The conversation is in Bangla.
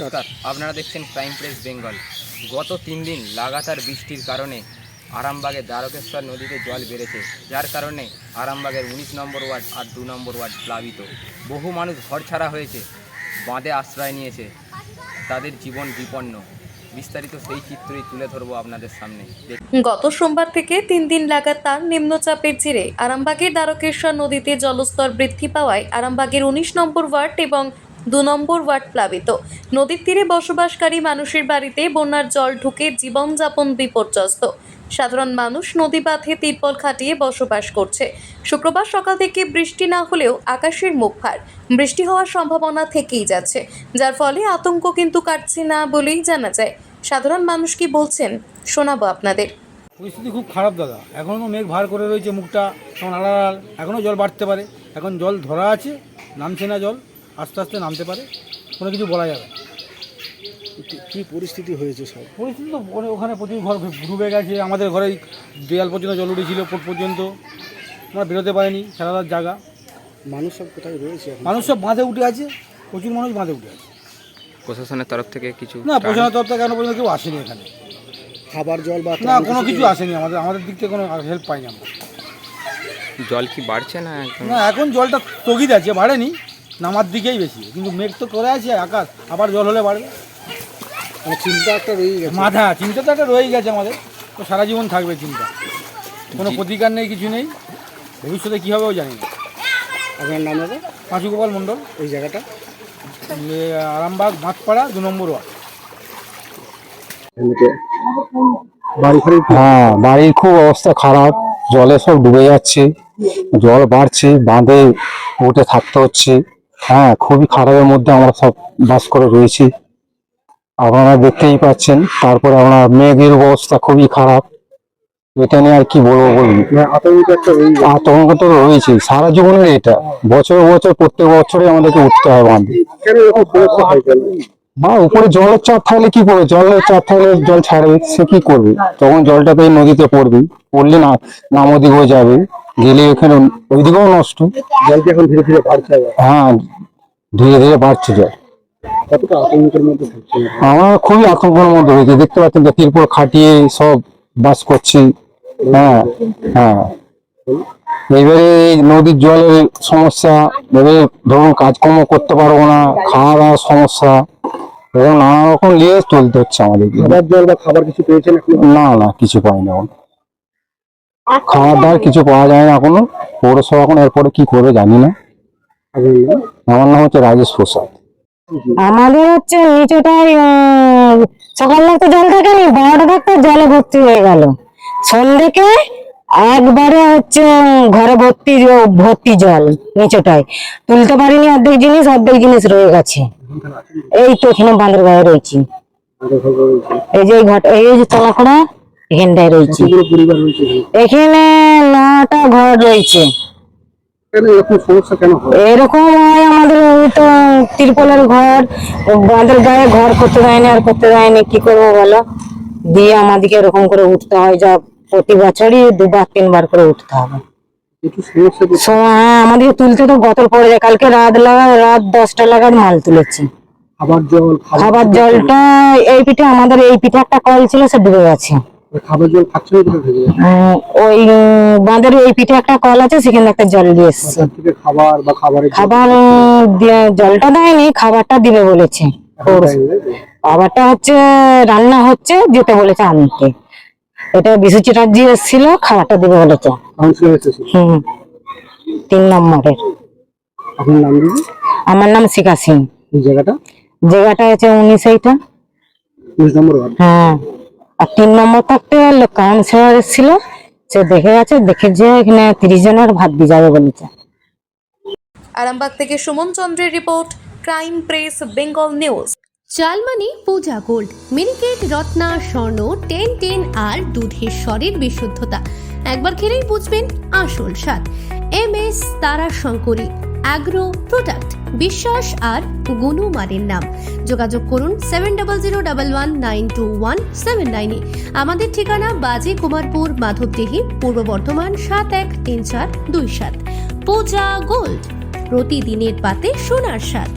নমস্কার, আপনারা দেখছেন ক্রাইম প্রেস বেঙ্গল। গত 3 দিন লাগাতার বৃষ্টির কারণে আরামবাগের দ্বারকেশ্বর নদীতে জল বেড়েছে, যার কারণে আরামবাগের 19 নম্বর ওয়ার্ড আর 2 নম্বর ওয়ার্ড প্লাবিত। বহু মানুষ ঘরছাড়া হয়েছে, বাঁধে আশ্রয় নিয়েছে, তাদের জীবন বিপন্ন। বিস্তারিত সেই চিত্রই তুলে ধরবো আপনাদের সামনে। গত সোমবার থেকে 3 দিন লাগাতার নিম্নচাপের জেরে আরামবাগের দ্বারকেশ্বর নদীতে জলস্তর বৃদ্ধি পাওয়ায় আরামবাগের 19 নম্বর ওয়ার্ড এবং 2 নম্বর ওয়ার্ড প্লাবিত। নদীর তীরে বসবাসকারী মানুষের বাড়িতে বন্যার জল ঢুকে জীবনযাপন বিপর্যস্ত। সাধারণ মানুষ নদী বাঁধে তিরপল খাটিয়ে বসবাস করছে। শুক্রবার সকাল থেকে বৃষ্টি না হলেও আকাশের মুখ ভার, বৃষ্টি হওয়ার সম্ভাবনা থেকেই যাচ্ছে, যার ফলে আতঙ্ক কিন্তু কাটছে না বলেই জানা যায়। সাধারণ মানুষ কি বলছেন শোনাবো আপনাদের। পরিস্থিতি খুব খারাপ দাদা, এখনও মেঘ ভার করে রয়েছে, মুখটা এখন আড়াল, এখনও জল বাড়তে পারে। এখন জল ধরা আছে, নামছে না জল, আস্তে আস্তে নামতে পারে, কোনো কিছু বলা যাবে। কী পরিস্থিতি হয়েছে সব? পরিস্থিতি তো ওখানে প্রচুর ঘর ডুবে গেছে, আমাদের ঘরে দেয়াল পর্যন্ত জল উঠেছিল, পর্যন্ত আমরা বেরোতে পারিনি, খেলার জায়গা। মানুষ সব কোথায় রয়েছে এখন? মানুষ সব বাঁধে উঠে আছে, প্রচুর মানুষ বাঁধে উঠে আছে। প্রশাসনের তরফ থেকে কিছু না, প্রশাসনের তরফ থেকে এখনো পর্যন্ত কেউ আসেনি এখানে, খাবার জল বা না কোনো কিছু আসেনি। আমাদের দিক থেকে কোনো হেল্প পাইনি আমরা। জল কি বাড়ছে না? না, এখন জলটা স্থগিত আছে, বাড়েনি, নামার দিকেই বেশি, কিন্তু মেঘ তো করে আছে আকাশ, আবার জল হলে বাড়বে। মানে চিন্তা একটা রয়েই গেছে। চিন্তা তো একটা রয়েই গেছে আমাদের, তো সারা জীবন থাকবে চিন্তা, কোনো প্রতিকার নেই, কিছু নেই, ভবিষ্যতে কী হবে ও জানি না। আপনার নাম দাদা? পাঁচু গোপাল মণ্ডল। এই জায়গাটা আরামবাগ ভাতপাড়া 2 নম্বর ওয়ার্ড। হ্যাঁ, বাড়ির খুব অবস্থা খারাপ, জলে সব ডুবে যাচ্ছে, জল বাড়ছে, বাঁধে উঠে থাকতে হচ্ছে। হ্যাঁ, খুবই খারাপের মধ্যে আমরা সব বাস করে রয়েছি, আপনারা দেখতেই পাচ্ছেন। তারপরে আপনার মেঘের অবস্থা খুবই খারাপ, এটা নিয়ে আর কি বলবো বলুন। আতঙ্ক তো রয়েছে সারা জীবনের, এটা বছর বছর প্রত্যেক বছরই আমাদেরকে উঠতে হয় বাঁধে। বা উপরে জলের চাপ থাকলে কি করবে, জলের চাপ থাকলে জল ছাড়বে, সে কি করবে? তখন জলটা তো এই নদীতে পড়বে, পড়লে না নাম ওদিক হয়ে যাবে, গেলে ওখানে ওইদিকেও নষ্ট। জলটি এখন ধীরে ধীরে বাড়ছে। হ্যাঁ, ধীরে ধীরে বাড়ছে জল। কতটা আতঙ্কের মধ্যে থাকছে? আমার খুবই আতঙ্কের মধ্যে হয়েছে, দেখতে পাচ্ছেন যে তিরপল খাটিয়ে সব বাস করছি। হ্যাঁ হ্যাঁ, এবারে এই নদীর জলের সমস্যা, এবারে ধরুন কাজকর্ম করতে পারবো না, খাওয়া দাওয়ার সমস্যা, এবং নানা রকম নিয়ে চলতে হচ্ছে আমাদেরকে। খাবার জল বা খাবার কিছু পেয়েছেন? না না, কিছু পাই না এখন, খাবার দাবার কিছু পাওয়া যায় না এখনো। পৌরসভা এখন এরপরে কি করবে জানি না। আমার নাম হচ্ছে রাজেশ প্রসাদ। আমাদের হচ্ছে নিচেটাই সকাল লাগতে জল থাকেনি, 12টা থাকতে জলে ভর্তি হয়ে গেল। সন্ধ্যেকে একবারে হচ্ছে ঘরে ভর্তি জল, নিচেটাই তুলতে পারিনি, অর্ধেক জিনিস রয়ে গেছে। এই তো এখানে বাঁধের গায়ে রয়েছি, এই যে ঘর, এই যে তলাখড়া, এখানটায় রয়েছি। এখানে 9টা ঘর রয়েছে। এরকম হয় আমাদের, ওই তো তিরপলের ঘর, বাঁধের গায়ে ঘর করতে দেয়নি, আর করতে দেয়নি, কি করবো বলো? দিয়ে আমাদেরকে এরকম করে উঠতে হয়, যা প্রতি বছরই 2-3 বার করে উঠতে হবে। হ্যাঁ, আমাদেরকে তুলতে তো গতর পড়ে যায়। কালকে রাত 10টা নাগাদ মাল তুলেছি। খাবার জলটা এই পিঠে, আমাদের এই পিঠে একটা কল ছিল, সে ডুবে গেছে। খাবার জল খাচ্ছে ওই বাঁধের এই পিঠে একটা কল আছে, সেখানে একটা জল দিয়ে এসছে। খাবার জলটা দেয়নি, খাবারটা দিবে বলেছে। খাবারটা হচ্ছে রান্না হচ্ছে, যেতে বলেছে আনতে। এটা বিশু চ্যাটার্জি এসেছিল, খাবারটা দিবে বলেছে। 3 নম্বরের। আমার নাম শিখা সিং। জায়গাটা হচ্ছে 19 নম্বর। হ্যাঁ, আর 3 নম্বর থাকতে কাউন্সিলর এসেছিল, সে দেখে গেছে, দেখে যে এখানে 30 জনের ভাত দিয়ে যাবে বলেছে। আরামবাগ থেকে সুমন চন্দ্রের report, crime press Bengal news. চালমানি পূজা গোল্ড, মিনিকেট রত্না স্বর্ণ 10 আর দুধের স্বরের বিশুদ্ধতা, একবার খেলেই বুঝবেন আসল স্বাদ। MS তারা শঙ্করী অ্যাগ্রো প্রোডাক্ট, বিশ্বাস আর গুণমানের নাম। যোগাযোগ করুন 7001192179 আমাদের ঠিকানা বাজে কুমারপুর, মাধবদেহি, পূর্ব বর্ধমান 713427। পূজা গোল্ড, প্রতিদিনের পাতে সোনার স্বাদ।